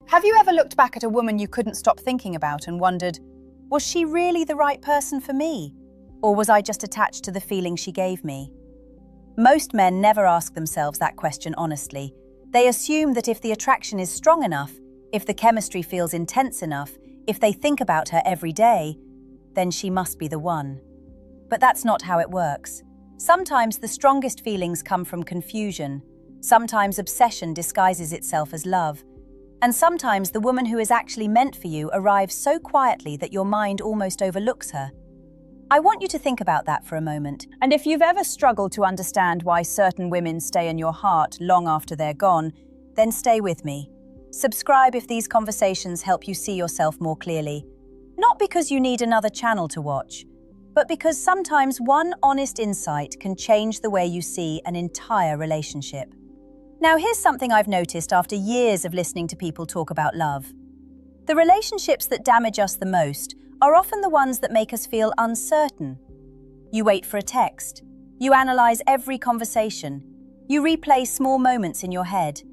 Have you ever looked back at a woman you couldn't stop thinking about and wondered, was she really the right person for me? Or was I just attached to the feeling she gave me? Most men never ask themselves that question honestly. They assume that if the attraction is strong enough, if the chemistry feels intense enough, if they think about her every day, then she must be the one. But that's not how it works. Sometimes the strongest feelings come from confusion. Sometimes obsession disguises itself as love. And sometimes the woman who is actually meant for you arrives so quietly that your mind almost overlooks her. I want you to think about that for a moment. And if you've ever struggled to understand why certain women stay in your heart long after they're gone, then stay with me. Subscribe if these conversations help you see yourself more clearly. Not because you need another channel to watch, but because sometimes one honest insight can change the way you see an entire relationship. Now, here's something I've noticed after years of listening to people talk about love. The relationships that damage us the most are often the ones that make us feel uncertain. You wait for a text. You analyze every conversation. You replay small moments in your head.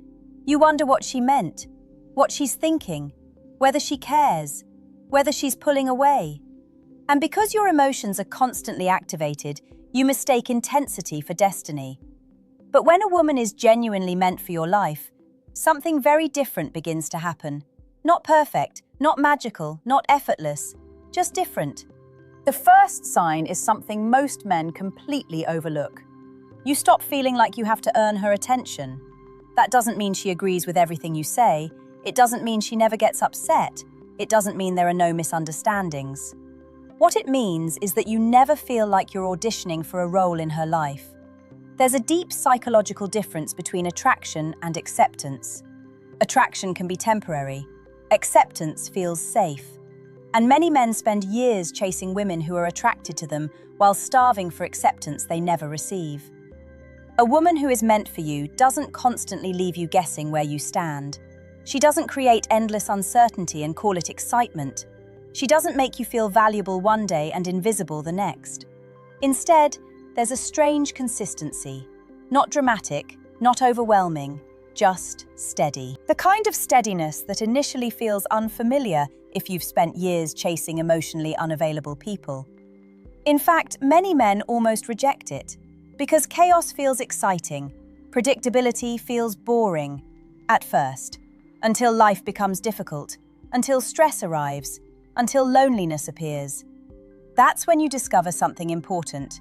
You wonder what she meant, what she's thinking, whether she cares, whether she's pulling away. And because your emotions are constantly activated, you mistake intensity for destiny. But when a woman is genuinely meant for your life, something very different begins to happen. Not perfect, not magical, not effortless, just different. the first sign is something most men completely overlook. You stop feeling like you have to earn her attention. That doesn't mean she agrees with everything you say. It doesn't mean she never gets upset. It doesn't mean there are no misunderstandings. What it means is that you never feel like you're auditioning for a role in her life. There's a deep psychological difference between attraction and acceptance. Attraction can be temporary. Acceptance feels safe. And many men spend years chasing women who are attracted to them while starving for acceptance they never receive. A woman who is meant for you doesn't constantly leave you guessing where you stand. She doesn't create endless uncertainty and call it excitement. She doesn't make you feel valuable one day and invisible the next. Instead, there's a strange consistency. Not dramatic, not overwhelming, just steady. The kind of steadiness that initially feels unfamiliar if you've spent years chasing emotionally unavailable people. In fact, many men almost reject it, because chaos feels exciting, predictability feels boring at first, until life becomes difficult, until stress arrives, until loneliness appears. That's when you discover something important.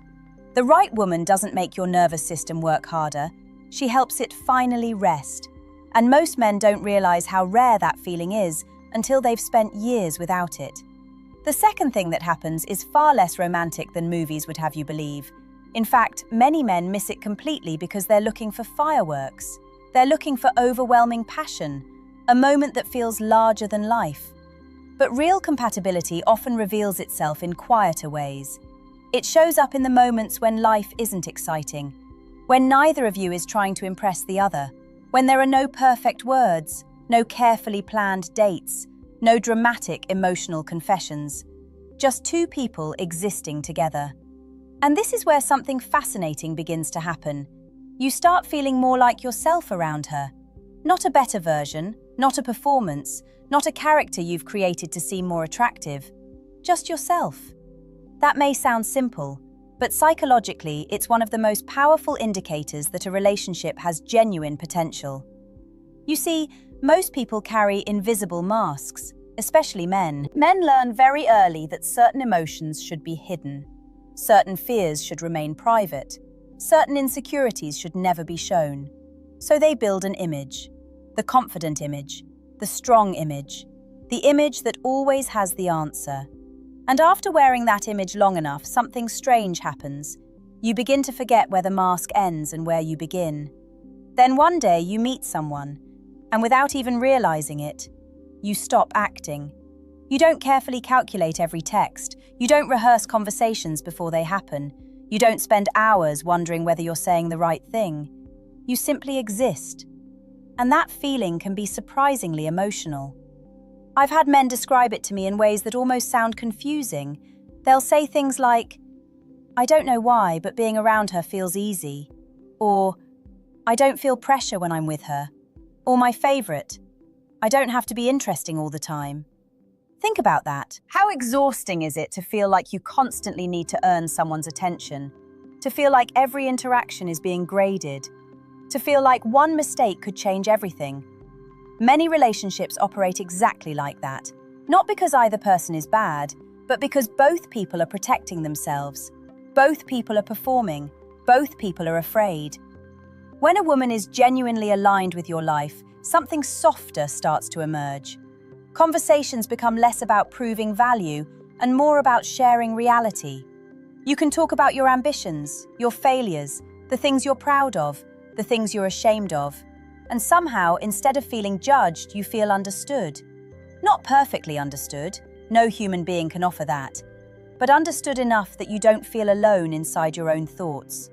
The right woman doesn't make your nervous system work harder, she helps it finally rest. And most men don't realize how rare that feeling is until they've spent years without it. The second thing that happens is far less romantic than movies would have you believe. In fact, many men miss it completely because they're looking for fireworks. They're looking for overwhelming passion, a moment that feels larger than life. But real compatibility often reveals itself in quieter ways. It shows up in the moments when life isn't exciting, when neither of you is trying to impress the other, when there are no perfect words, no carefully planned dates, no dramatic emotional confessions, just two people existing together. And this is where something fascinating begins to happen. You start feeling more like yourself around her. Not a better version, not a performance, not a character you've created to seem more attractive. Just yourself. That may sound simple, but psychologically, it's one of the most powerful indicators that a relationship has genuine potential. You see, most people carry invisible masks, especially men. Men learn very early that certain emotions should be hidden. Certain fears should remain private. Certain insecurities should never be shown. So they build an image. The confident image. The strong image. The image that always has the answer. And after wearing that image long enough, something strange happens. You begin to forget where the mask ends and where you begin. Then one day you meet someone, and without even realizing it, you stop acting. You don't carefully calculate every text. You don't rehearse conversations before they happen. You don't spend hours wondering whether you're saying the right thing. You simply exist. And that feeling can be surprisingly emotional. I've had men describe it to me in ways that almost sound confusing. They'll say things like, "I don't know why, but being around her feels easy." Or, "I don't feel pressure when I'm with her." Or my favorite, I don't have to be interesting all the time. Think about that. How exhausting is it to feel like you constantly need to earn someone's attention? To feel like every interaction is being graded? To feel like one mistake could change everything? Many relationships operate exactly like that. Not because either person is bad, but because both people are protecting themselves. Both people are performing. Both people are afraid. When a woman is genuinely aligned with your life, something softer starts to emerge. Conversations become less about proving value and more about sharing reality. You can talk about your ambitions, your failures, the things you're proud of, the things you're ashamed of. And somehow, instead of feeling judged, you feel understood. Not perfectly understood. No human being can offer that. But understood enough that you don't feel alone inside your own thoughts.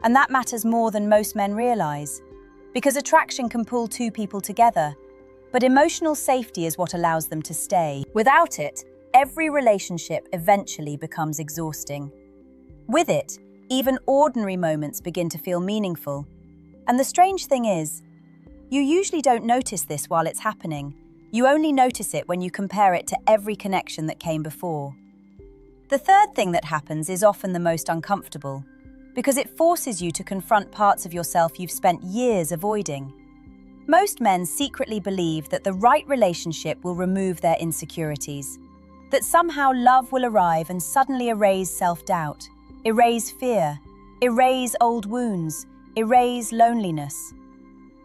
And that matters more than most men realize. Because attraction can pull two people together, but emotional safety is what allows them to stay. Without it, every relationship eventually becomes exhausting. With it, even ordinary moments begin to feel meaningful. And the strange thing is, you usually don't notice this while it's happening. You only notice it when you compare it to every connection that came before. The third thing that happens is often the most uncomfortable, because it forces you to confront parts of yourself you've spent years avoiding. Most men secretly believe that the right relationship will remove their insecurities, that somehow love will arrive and suddenly erase self-doubt, erase fear, erase old wounds, erase loneliness.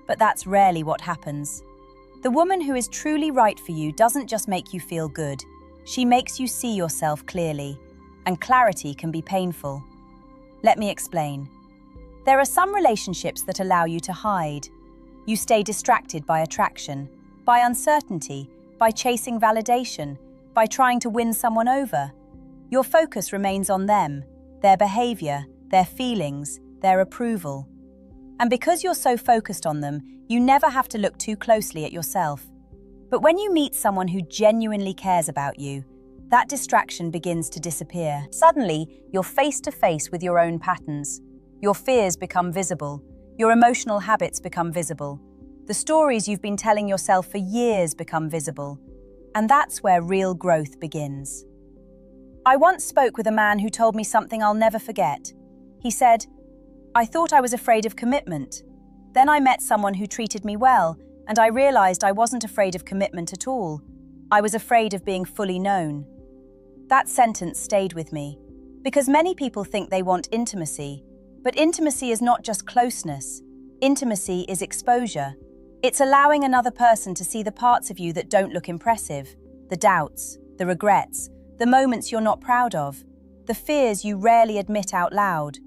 But that's rarely what happens. The woman who is truly right for you doesn't just make you feel good, she makes you see yourself clearly, and clarity can be painful. Let me explain. There are some relationships that allow you to hide. You stay distracted by attraction, by uncertainty, by chasing validation, by trying to win someone over. Your focus remains on them, their behavior, their feelings, their approval. And because you're so focused on them, you never have to look too closely at yourself. But when you meet someone who genuinely cares about you, that distraction begins to disappear. Suddenly, you're face to face with your own patterns. Your fears become visible. Your emotional habits become visible. The stories you've been telling yourself for years become visible. And that's where real growth begins. I once spoke with a man who told me something I'll never forget. He said, "I thought I was afraid of commitment. Then I met someone who treated me well, and I realized I wasn't afraid of commitment at all. I was afraid of being fully known." That sentence stayed with me, because many people think they want intimacy, but intimacy is not just closeness. Intimacy is exposure. It's allowing another person to see the parts of you that don't look impressive, the doubts, the regrets, the moments you're not proud of, the fears you rarely admit out loud.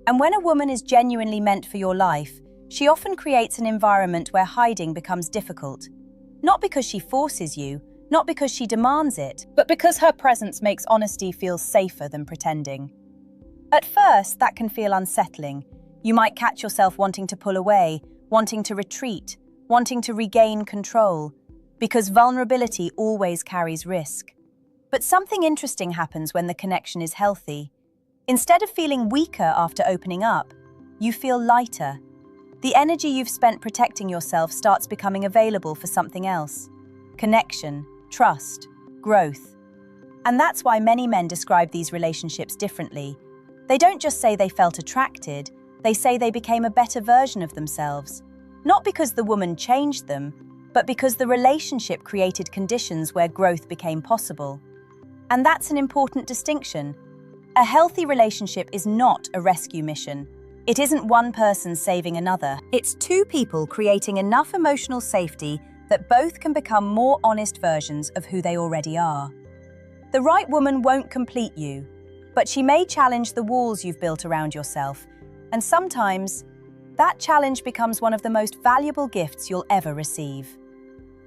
And when a woman is genuinely meant for your life, she often creates an environment where hiding becomes difficult. Not because she forces you, not because she demands it, but because her presence makes honesty feel safer than pretending. At first, that can feel unsettling. You might catch yourself wanting to pull away, wanting to retreat, wanting to regain control, because vulnerability always carries risk. But something interesting happens when the connection is healthy. Instead of feeling weaker after opening up, you feel lighter. The energy you've spent protecting yourself starts becoming available for something else. Connection, trust, growth. And that's why many men describe these relationships differently. They don't just say they felt attracted, they say they became a better version of themselves. Not because the woman changed them, but because the relationship created conditions where growth became possible. And that's an important distinction. A healthy relationship is not a rescue mission. It isn't one person saving another. It's two people creating enough emotional safety that both can become more honest versions of who they already are. The right woman won't complete you, but she may challenge the walls you've built around yourself, and sometimes that challenge becomes one of the most valuable gifts you'll ever receive.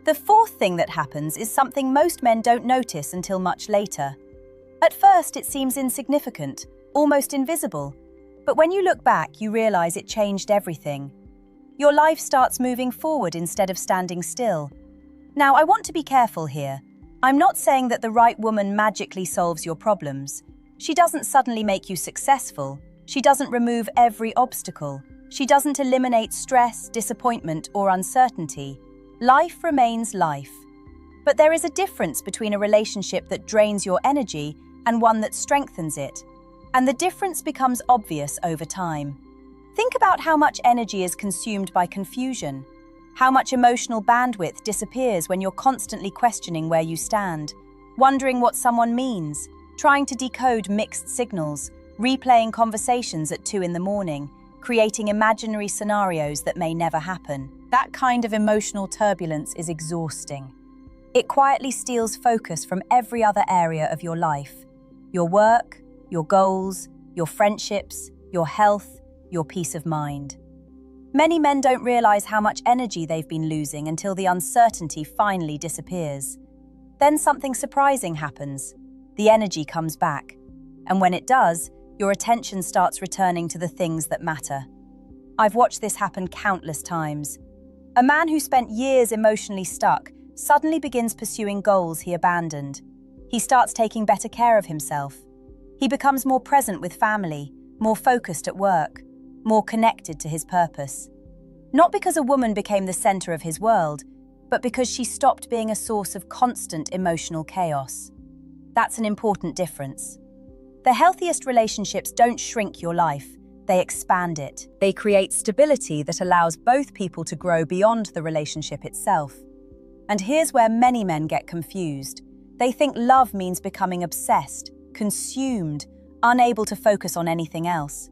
The fourth thing that happens is something most men don't notice until much later. At first, it seems insignificant, almost invisible, but when you look back, you realize it changed everything. Your life starts moving forward instead of standing still. Now, I want to be careful here. I'm not saying that the right woman magically solves your problems. She doesn't suddenly make you successful. She doesn't remove every obstacle. She doesn't eliminate stress, disappointment, or uncertainty. Life remains life. But there is a difference between a relationship that drains your energy and one that strengthens it. And the difference becomes obvious over time. Think about how much energy is consumed by confusion, how much emotional bandwidth disappears when you're constantly questioning where you stand, wondering what someone means, trying to decode mixed signals, replaying conversations at 2 a.m, creating imaginary scenarios that may never happen. That kind of emotional turbulence is exhausting. It quietly steals focus from every other area of your life: your work, your goals, your friendships, your health, your peace of mind. Many men don't realize how much energy they've been losing until the uncertainty finally disappears. Then something surprising happens. The energy comes back. And when it does, your attention starts returning to the things that matter. I've watched this happen countless times. A man who spent years emotionally stuck suddenly begins pursuing goals he abandoned. He starts taking better care of himself. He becomes more present with family, more focused at work, more connected to his purpose. Not because a woman became the center of his world, but because she stopped being a source of constant emotional chaos. That's an important difference. The healthiest relationships don't shrink your life, they expand it. They create stability that allows both people to grow beyond the relationship itself. And here's where many men get confused. They think love means becoming obsessed, consumed, unable to focus on anything else.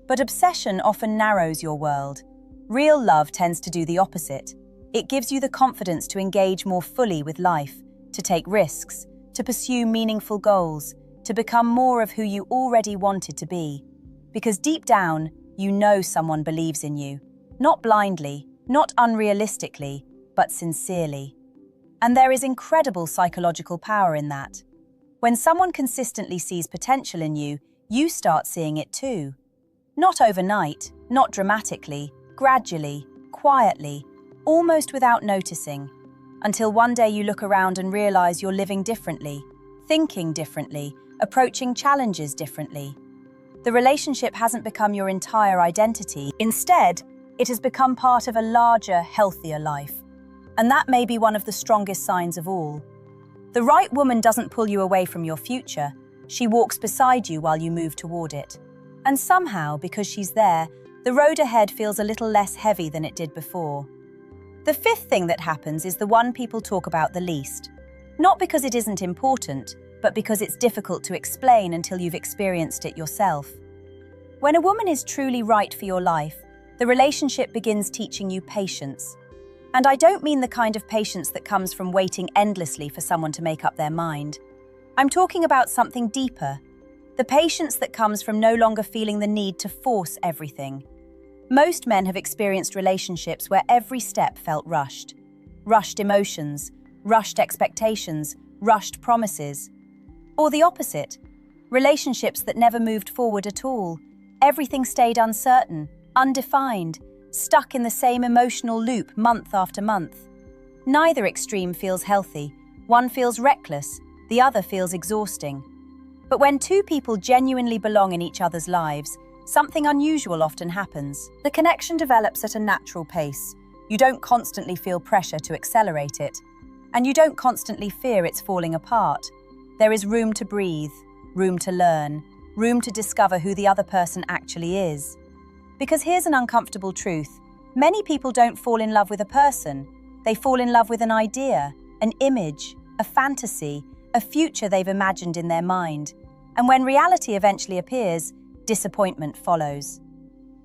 But obsession often narrows your world. Real love tends to do the opposite. It gives you the confidence to engage more fully with life, to take risks, to pursue meaningful goals, to become more of who you already wanted to be. Because deep down, you know someone believes in you. Not blindly, not unrealistically, but sincerely. And there is incredible psychological power in that. When someone consistently sees potential in you, you start seeing it too. Not overnight, not dramatically, gradually, quietly, almost without noticing, until one day you look around and realize you're living differently, thinking differently, approaching challenges differently. The relationship hasn't become your entire identity. Instead, it has become part of a larger, healthier life. And that may be one of the strongest signs of all. The right woman doesn't pull you away from your future. She walks beside you while you move toward it. And somehow, because she's there, the road ahead feels a little less heavy than it did before. The fifth thing that happens is the one people talk about the least. Not because it isn't important, but because it's difficult to explain until you've experienced it yourself. When a woman is truly right for your life, the relationship begins teaching you patience. And I don't mean the kind of patience that comes from waiting endlessly for someone to make up their mind. I'm talking about something deeper. The patience that comes from no longer feeling the need to force everything. Most men have experienced relationships where every step felt rushed. Rushed emotions, rushed expectations, rushed promises. Or the opposite, relationships that never moved forward at all. Everything stayed uncertain, undefined, stuck in the same emotional loop month after month. Neither extreme feels healthy. One feels reckless, the other feels exhausting. But when two people genuinely belong in each other's lives, something unusual often happens. The connection develops at a natural pace. You don't constantly feel pressure to accelerate it. And you don't constantly fear it's falling apart. There is room to breathe, room to learn, room to discover who the other person actually is. Because here's an uncomfortable truth. Many people don't fall in love with a person. They fall in love with an idea, an image, a fantasy, a future they've imagined in their mind. And when reality eventually appears, disappointment follows.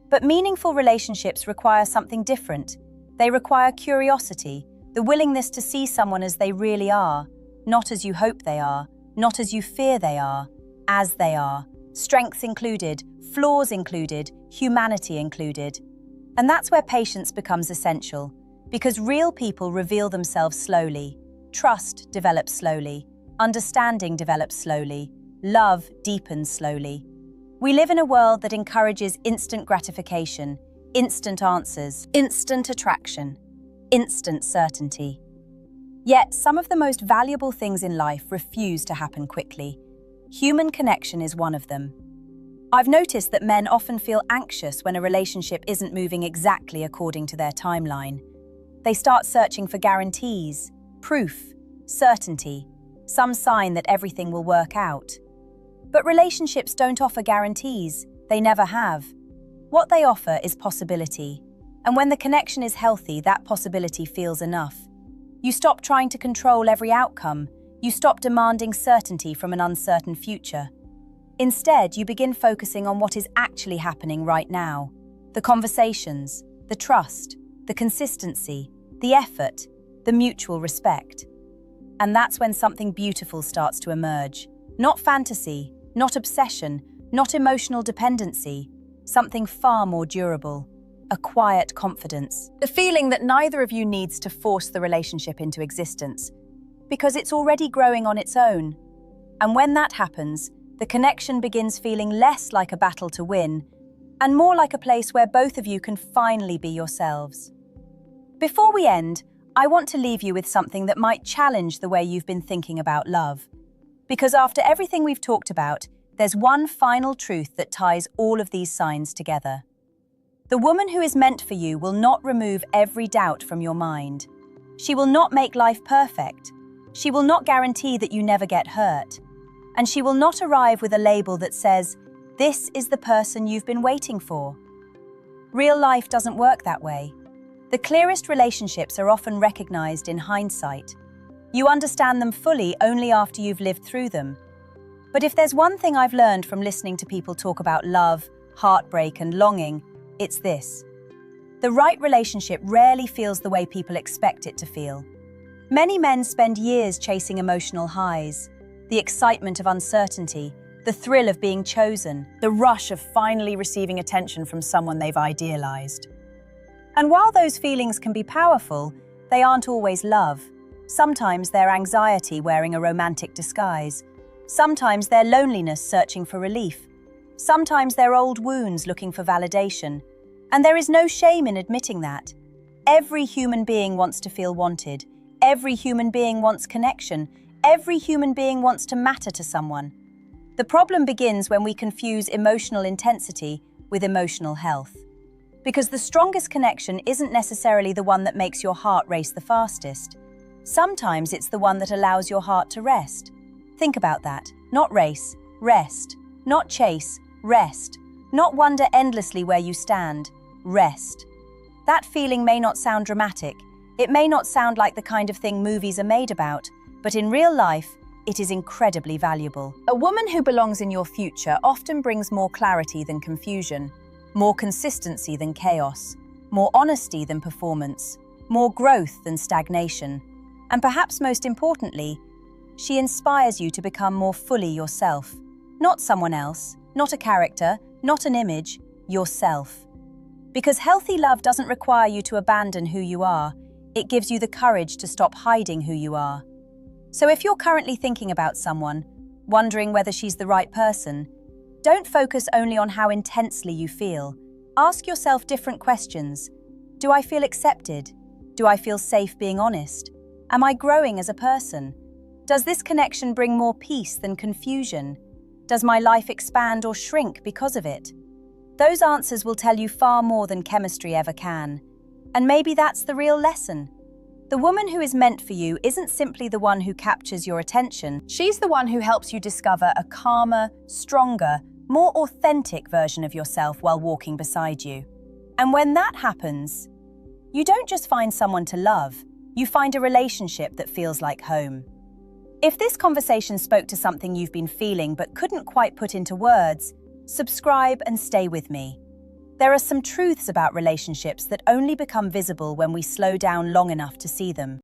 But meaningful relationships require something different. They require curiosity, the willingness to see someone as they really are, not as you hope they are, not as you fear they are, as they are. Strengths included, flaws included, humanity included. And that's where patience becomes essential, because real people reveal themselves slowly. Trust develops slowly. Understanding develops slowly. Love deepens slowly. We live in a world that encourages instant gratification, instant answers, instant attraction, instant certainty. Yet, some of the most valuable things in life refuse to happen quickly. Human connection is one of them. I've noticed that men often feel anxious when a relationship isn't moving exactly according to their timeline. They start searching for guarantees, proof, certainty, some sign that everything will work out. But relationships don't offer guarantees, they never have. What they offer is possibility, and when the connection is healthy, that possibility feels enough. You stop trying to control every outcome, you stop demanding certainty from an uncertain future. Instead, you begin focusing on what is actually happening right now. The conversations, the trust, the consistency, the effort, the mutual respect. And that's when something beautiful starts to emerge. Not fantasy, not obsession, not emotional dependency, something far more durable. A quiet confidence. The feeling that neither of you needs to force the relationship into existence, because it's already growing on its own. And when that happens, the connection begins feeling less like a battle to win, and more like a place where both of you can finally be yourselves. Before we end, I want to leave you with something that might challenge the way you've been thinking about love. Because after everything we've talked about, there's one final truth that ties all of these signs together. The woman who is meant for you will not remove every doubt from your mind. She will not make life perfect. She will not guarantee that you never get hurt. And she will not arrive with a label that says, "This is the person you've been waiting for." Real life doesn't work that way. The clearest relationships are often recognized in hindsight. You understand them fully only after you've lived through them. But if there's one thing I've learned from listening to people talk about love, heartbreak, and longing, it's this. The right relationship rarely feels the way people expect it to feel. Many men spend years chasing emotional highs, the excitement of uncertainty, the thrill of being chosen, the rush of finally receiving attention from someone they've idealized. And while those feelings can be powerful, they aren't always love. Sometimes they're anxiety wearing a romantic disguise. Sometimes they're loneliness searching for relief. Sometimes they're old wounds looking for validation. And there is no shame in admitting that. Every human being wants to feel wanted. Every human being wants connection. Every human being wants to matter to someone. The problem begins when we confuse emotional intensity with emotional health. Because the strongest connection isn't necessarily the one that makes your heart race the fastest. Sometimes it's the one that allows your heart to rest. Think about that. Not race, rest. Not chase, rest. Not wonder endlessly where you stand, rest. That feeling may not sound dramatic. It may not sound like the kind of thing movies are made about, but in real life, it is incredibly valuable. A woman who belongs in your future often brings more clarity than confusion, more consistency than chaos, more honesty than performance, more growth than stagnation. And perhaps most importantly, she inspires you to become more fully yourself. Not someone else, not a character, not an image, yourself. Because healthy love doesn't require you to abandon who you are. It gives you the courage to stop hiding who you are. So if you're currently thinking about someone, wondering whether she's the right person, don't focus only on how intensely you feel. Ask yourself different questions. Do I feel accepted? Do I feel safe being honest? Am I growing as a person? Does this connection bring more peace than confusion? Does my life expand or shrink because of it? Those answers will tell you far more than chemistry ever can. And maybe that's the real lesson. The woman who is meant for you isn't simply the one who captures your attention. She's the one who helps you discover a calmer, stronger, more authentic version of yourself while walking beside you. And when that happens, you don't just find someone to love, you find a relationship that feels like home. If this conversation spoke to something you've been feeling but couldn't quite put into words, subscribe and stay with me. There are some truths about relationships that only become visible when we slow down long enough to see them.